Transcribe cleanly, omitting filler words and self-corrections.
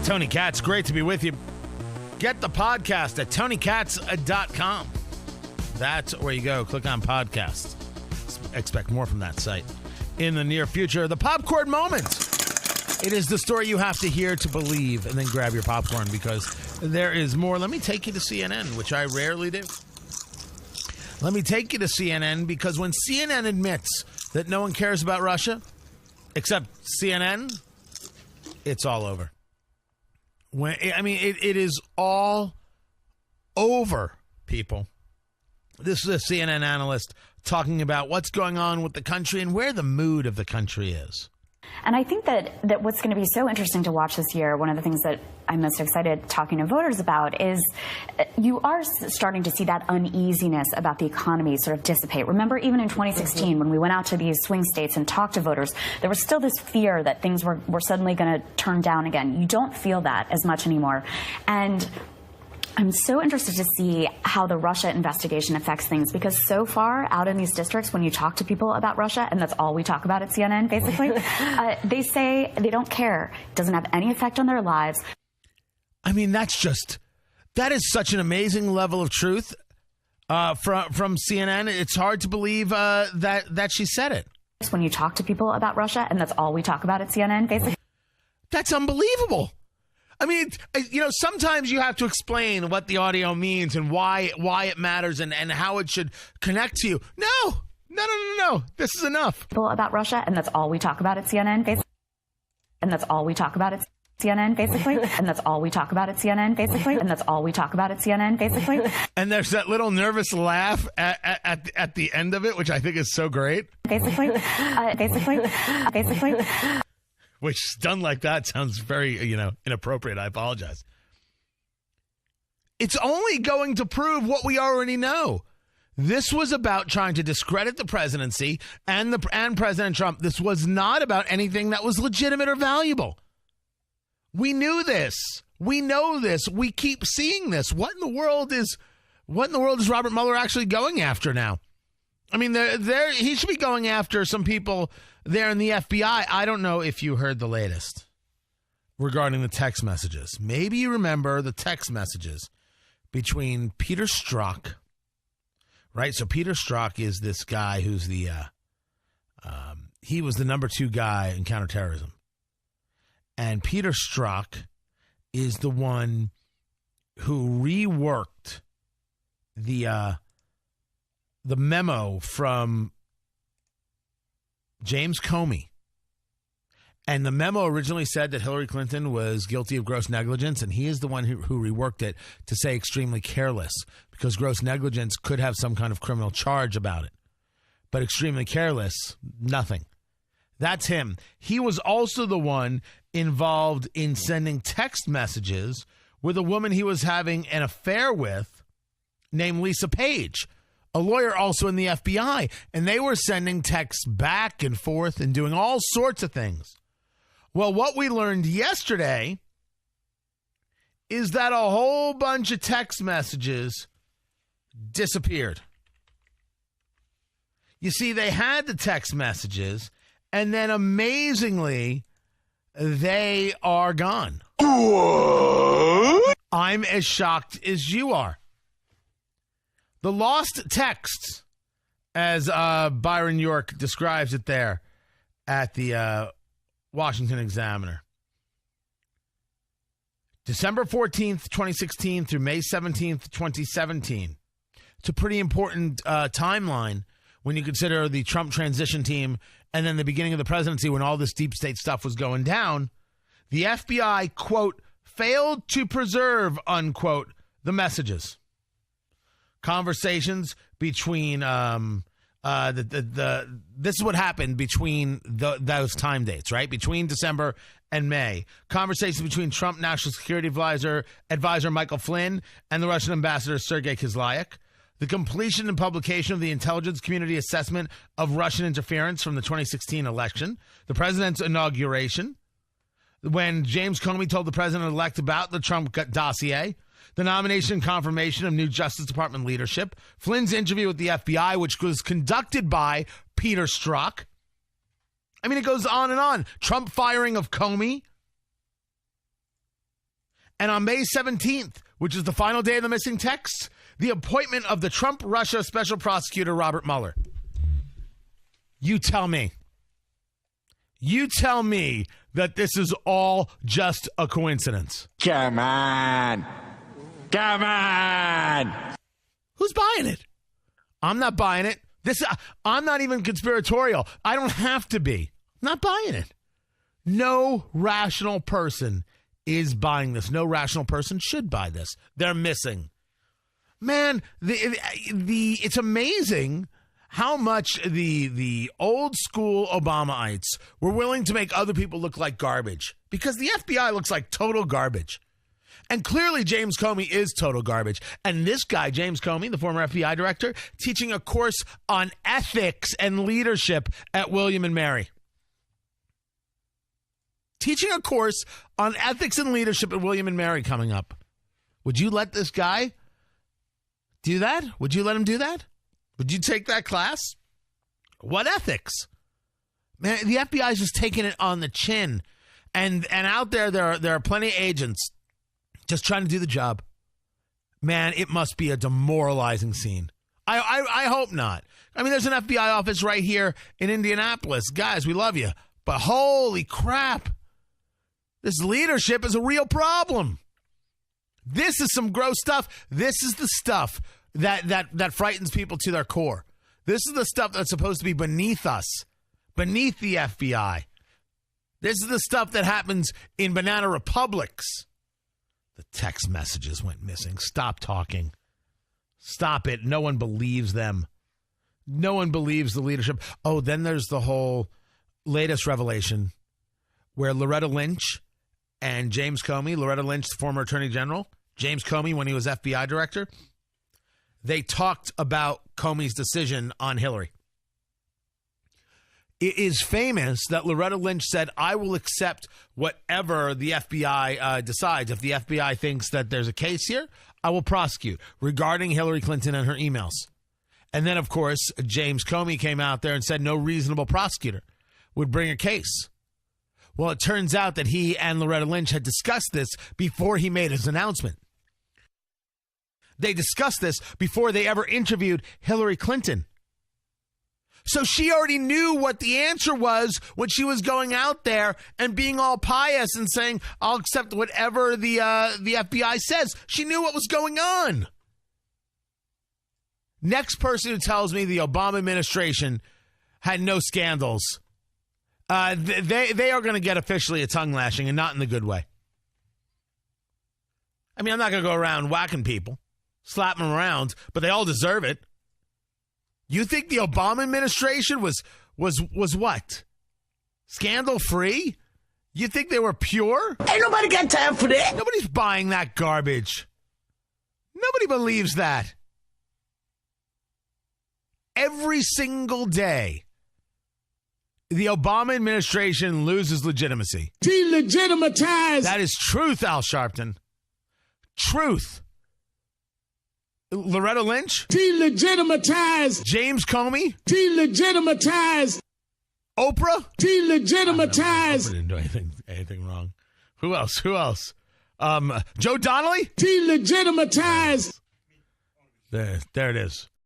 Tony Katz, great to be with you. Get the podcast at tonykatz.com. That's where you go. Click on podcasts. Expect more from that site in the near future. The popcorn moment. It is the story you have to hear to believe, and then grab your popcorn because there is more. Let me take you to CNN, which I rarely do. Let me take you to CNN because when CNN admits that no one cares about Russia except CNN, it's all over. It is all over, people. This is a CNN analyst talking about what's going on with the country and where the mood of the country is. And I think that what's going to be so interesting to watch this year, one of the things that I'm most excited talking to voters about is you are starting to see that uneasiness about the economy sort of dissipate. Remember, even in 2016, when we went out to these swing states and talked to voters, there was still this fear that things were suddenly going to turn down again. You don't feel that as much anymore. And I'm so interested to see how the Russia investigation affects things, because so far out in these districts, when you talk to people about Russia, and that's all we talk about at CNN, basically, they say they don't care. It doesn't have any effect on their lives. I mean, that is such an amazing level of truth from CNN. It's hard to believe that she said it. When you talk to people about Russia, and that's all we talk about at CNN, basically. That's unbelievable. I mean, sometimes you have to explain what the audio means and why it matters and how it should connect to you. No. This is enough. People about Russia, and that's all we talk about at CNN, basically. And that's all we talk about at CNN, basically. And that's all we talk about at CNN, basically. And that's all we talk about at CNN, basically. And there's that little nervous laugh at the end of it, which I think is so great. Basically. Which, done like that, sounds very, inappropriate. I apologize. It's only going to prove what we already know. This was about trying to discredit the presidency and President Trump. This was not about anything that was legitimate or valuable. We knew this. We know this. We keep seeing this. What in the world is Robert Mueller actually going after now? I mean, he should be going after some people there in the FBI. I don't know if you heard the latest regarding the text messages. Maybe you remember the text messages between Peter Strzok, right? So Peter Strzok is this guy who's he was the number 2 guy in counterterrorism. And Peter Strzok is the one who reworked the memo from James Comey. And the memo originally said that Hillary Clinton was guilty of gross negligence, and he is the one who reworked it to say extremely careless, because gross negligence could have some kind of criminal charge about it. But extremely careless, nothing. That's him. He was also the one involved in sending text messages with a woman he was having an affair with named Lisa Page, a lawyer also in the FBI, and they were sending texts back and forth and doing all sorts of things. Well, what we learned yesterday is that a whole bunch of text messages disappeared. You see, they had the text messages, and then amazingly, they are gone. What? I'm as shocked as you are. The lost texts, as Byron York describes it there at the Washington Examiner. December 14th, 2016 through May 17th, 2017. It's a pretty important timeline when you consider the Trump transition team and then the beginning of the presidency when all this deep state stuff was going down. The FBI, quote, failed to preserve, unquote, the messages. Conversations between this is what happened between those time dates, right? Between December and May. Conversations between Trump National Security Advisor Michael Flynn and the Russian ambassador Sergei Kislyak. The completion and publication of the intelligence community assessment of Russian interference from the 2016 election. The president's inauguration. When James Comey told the president-elect about the Trump dossier. The nomination and confirmation of new Justice Department leadership, Flynn's interview with the FBI, which was conducted by Peter Strzok. I mean, it goes on and on. Trump firing of Comey. And on May 17th, which is the final day of the missing texts, the appointment of the Trump-Russia special prosecutor, Robert Mueller. You tell me. You tell me that this is all just a coincidence. Come on. Come on. Who's buying it? I'm not buying it. I'm not even conspiratorial. I don't have to be. I'm not buying it. No rational person is buying this. No rational person should buy this. They're missing. Man, it's amazing how much the old school Obamaites were willing to make other people look like garbage, because the FBI looks like total garbage. And clearly James Comey is total garbage. And this guy, James Comey, the former FBI director, teaching a course on ethics and leadership at William and Mary. Teaching a course on ethics and leadership at William and Mary coming up. Would you let this guy do that? Would you let him do that? Would you take that class? What ethics? Man, the FBI is just taking it on the chin. And out there are plenty of agents just trying to do the job. Man, it must be a demoralizing scene. I hope not. I mean, there's an FBI office right here in Indianapolis. Guys, we love you. But holy crap. This leadership is a real problem. This is some gross stuff. This is the stuff that frightens people to their core. This is the stuff that's supposed to be beneath us, beneath the FBI. This is the stuff that happens in banana republics. The text messages went missing. Stop talking. Stop it. No one believes them. No one believes the leadership. Oh, then there's the whole latest revelation where Loretta Lynch and James Comey, Loretta Lynch, the former attorney general, James Comey when he was FBI director, they talked about Comey's decision on Hillary. It is famous that Loretta Lynch said, I will accept whatever the FBI decides. If the FBI thinks that there's a case here, I will prosecute regarding Hillary Clinton and her emails. And then, of course, James Comey came out there and said no reasonable prosecutor would bring a case. Well, it turns out that he and Loretta Lynch had discussed this before he made his announcement. They discussed this before they ever interviewed Hillary Clinton. So she already knew what the answer was when she was going out there and being all pious and saying, I'll accept whatever the FBI says. She knew what was going on. Next person who tells me the Obama administration had no scandals, they are going to get officially a tongue lashing, and not in the good way. I mean, I'm not going to go around whacking people, slapping them around, but they all deserve it. You think the Obama administration was what? Scandal free? You think they were pure? Ain't nobody got time for that. Nobody's buying that garbage. Nobody believes that. Every single day, the Obama administration loses legitimacy. Delegitimatize. That is truth, Al Sharpton. Truth. Loretta Lynch? Delegitimatize. James Comey? Delegitimatize. Oprah? Delegitimatize. Oprah didn't do anything wrong. Who else? Joe Donnelly? Delegitimatize. There it is.